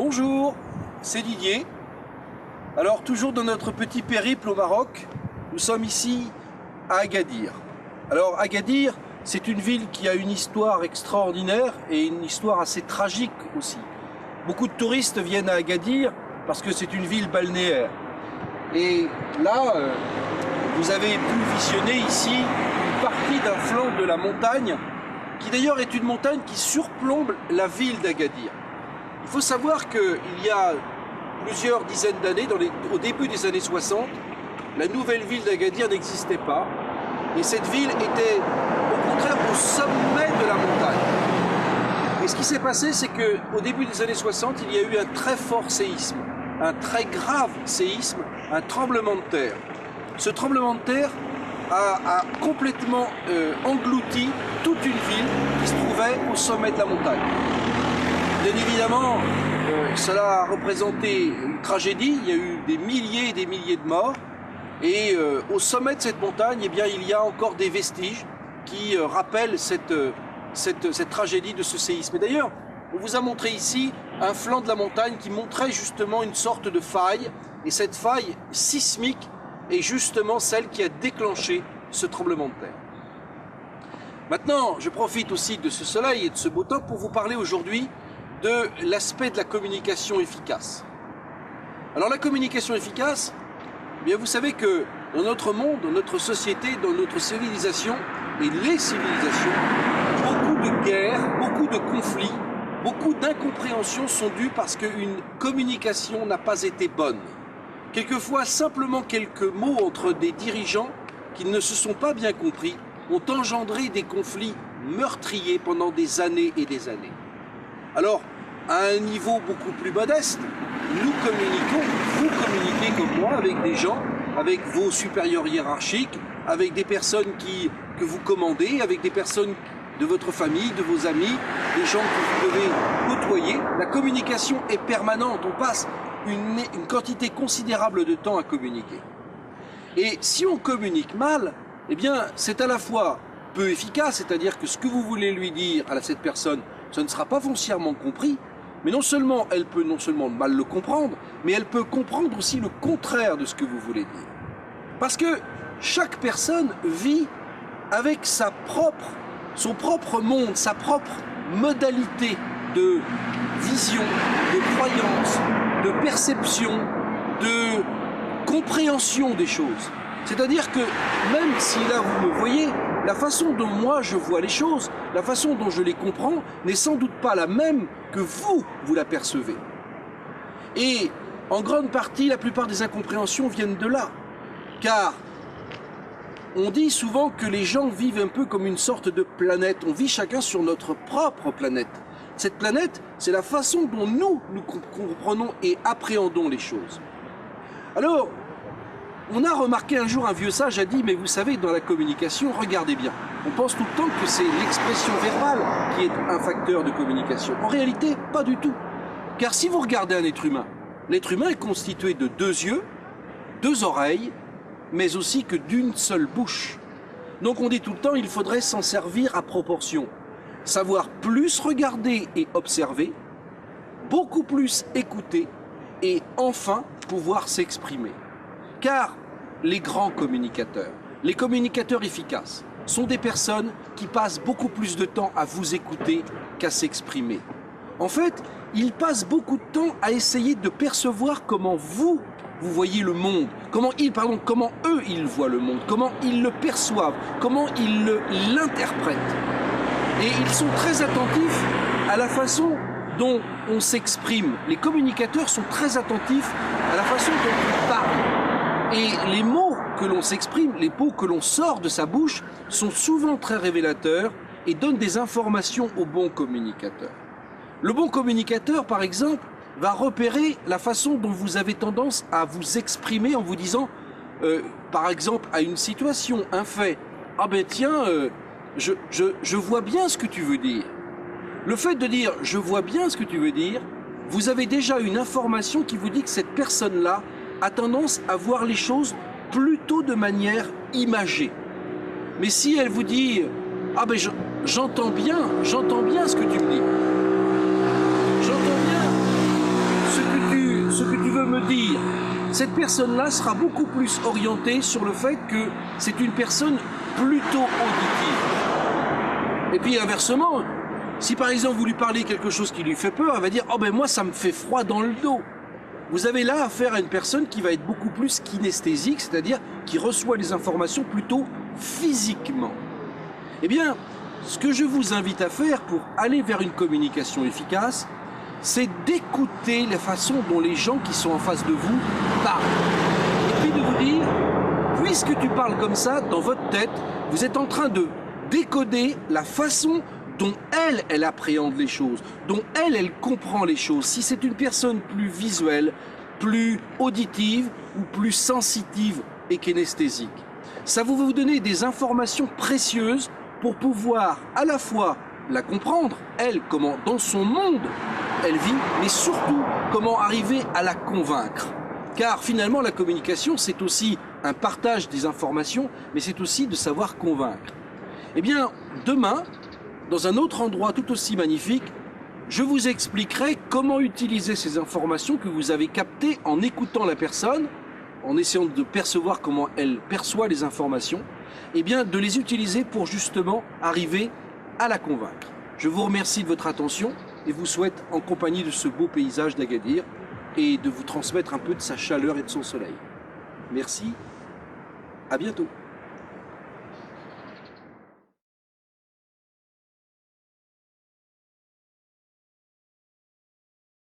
Bonjour, c'est Didier. Alors toujours dans notre petit périple au Maroc, nous sommes ici à Agadir. Alors Agadir, c'est une ville qui a une histoire extraordinaire et une histoire assez tragique aussi. Beaucoup de touristes viennent à Agadir parce que c'est une ville balnéaire. Et là, vous avez pu visionner ici une partie d'un flanc de la montagne qui d'ailleurs est une montagne qui surplombe la ville d'Agadir. Il faut savoir qu'il y a plusieurs dizaines d'années, au début des années 60, la nouvelle ville d'Agadir n'existait pas. Et cette ville était au contraire au sommet de la montagne. Et ce qui s'est passé, c'est qu'au début des années 60, il y a eu un très fort séisme, un très grave séisme, un tremblement de terre. Ce tremblement de terre a complètement englouti toute une ville qui se trouvait au sommet de la montagne. Bien évidemment, cela a représenté une tragédie, il y a eu des milliers et des milliers de morts. Et au sommet de cette montagne, eh bien, il y a encore des vestiges qui rappellent cette tragédie de ce séisme. Et d'ailleurs, on vous a montré ici un flanc de la montagne qui montrait justement une sorte de faille. Et cette faille sismique est justement celle qui a déclenché ce tremblement de terre. Maintenant, je profite aussi de ce soleil et de ce beau temps pour vous parler aujourd'hui de l'aspect de la communication efficace. Alors la communication efficace, eh bien, vous savez que dans notre monde, dans notre société, dans notre civilisation et les civilisations, beaucoup de guerres, beaucoup de conflits, beaucoup d'incompréhensions sont dues parce qu'une communication n'a pas été bonne. Quelquefois, simplement quelques mots entre des dirigeants qui ne se sont pas bien compris ont engendré des conflits meurtriers pendant des années et des années. Alors, à un niveau beaucoup plus modeste, nous communiquons, vous communiquez comme moi avec des gens, avec vos supérieurs hiérarchiques, avec des personnes que vous commandez, avec des personnes de votre famille, de vos amis, des gens que vous devez côtoyer. La communication est permanente, on passe une quantité considérable de temps à communiquer. Et si on communique mal, eh bien c'est à la fois peu efficace, c'est-à-dire que ce que vous voulez lui dire à cette personne, ce ne sera pas foncièrement compris, mais non seulement elle peut mal le comprendre, mais elle peut comprendre aussi le contraire de ce que vous voulez dire. Parce que chaque personne vit avec son propre monde, sa propre modalité de vision, de croyance, de perception, de compréhension des choses. C'est-à-dire que même si là vous me voyez, la façon dont moi je vois les choses, la façon dont je les comprends n'est sans doute pas la même que vous la percevez. Et en grande partie, la plupart des incompréhensions viennent de là. Car on dit souvent que les gens vivent un peu comme une sorte de planète. On vit chacun sur notre propre planète. Cette planète, c'est la façon dont nous comprenons et appréhendons les choses. Alors, on a remarqué un jour, un vieux sage a dit, mais vous savez, dans la communication, regardez bien. On pense tout le temps que c'est l'expression verbale qui est un facteur de communication. En réalité, pas du tout. Car si vous regardez un être humain, l'être humain est constitué de 2 yeux, 2 oreilles, mais aussi que d'une seule bouche. Donc on dit tout le temps, il faudrait s'en servir à proportion. Savoir plus regarder et observer, beaucoup plus écouter, et enfin pouvoir s'exprimer. Car les grands communicateurs, les communicateurs efficaces, sont des personnes qui passent beaucoup plus de temps à vous écouter qu'à s'exprimer. En fait, ils passent beaucoup de temps à essayer de percevoir comment vous voyez le monde, comment eux ils voient le monde, comment ils le perçoivent, comment ils l'interprètent. Et ils sont très attentifs à la façon dont on s'exprime. Les communicateurs sont très attentifs à la façon dont ils parlent. Et les mots que l'on s'exprime, les mots que l'on sort de sa bouche, sont souvent très révélateurs et donnent des informations au bon communicateur. Le bon communicateur, par exemple, va repérer la façon dont vous avez tendance à vous exprimer en vous disant, par exemple, à une situation, un fait, « Ah ben tiens, je vois bien ce que tu veux dire ». Le fait de dire « je vois bien ce que tu veux dire », vous avez déjà une information qui vous dit que cette personne-là a tendance à voir les choses plutôt de manière imagée. Mais si elle vous dit « ah ben j'entends bien ce que tu me dis », j'entends bien, peut me dire, cette personne-là sera beaucoup plus orientée sur le fait que c'est une personne plutôt auditive. Et puis inversement, si par exemple vous lui parlez quelque chose qui lui fait peur, elle va dire « Oh ben moi ça me fait froid dans le dos ». Vous avez là affaire à une personne qui va être beaucoup plus kinesthésique, c'est-à-dire qui reçoit les informations plutôt physiquement. Eh bien, ce que je vous invite à faire pour aller vers une communication efficace, c'est d'écouter la façon dont les gens qui sont en face de vous parlent. Et puis de vous dire, puisque tu parles comme ça, dans votre tête, vous êtes en train de décoder la façon dont elle appréhende les choses, dont elle comprend les choses. Si c'est une personne plus visuelle, plus auditive ou plus sensitive et kinesthésique. Ça va vous donner des informations précieuses pour pouvoir à la fois la comprendre, elle, comment dans son monde elle vit, mais surtout comment arriver à la convaincre. Car finalement la communication c'est aussi un partage des informations, mais c'est aussi de savoir convaincre. Eh bien demain, dans un autre endroit tout aussi magnifique, je vous expliquerai comment utiliser ces informations que vous avez captées en écoutant la personne, en essayant de percevoir comment elle perçoit les informations, et bien de les utiliser pour justement arriver à la convaincre. Je vous remercie de votre attention et vous souhaite, en compagnie de ce beau paysage d'Agadir, et de vous transmettre un peu de sa chaleur et de son soleil. Merci, à bientôt.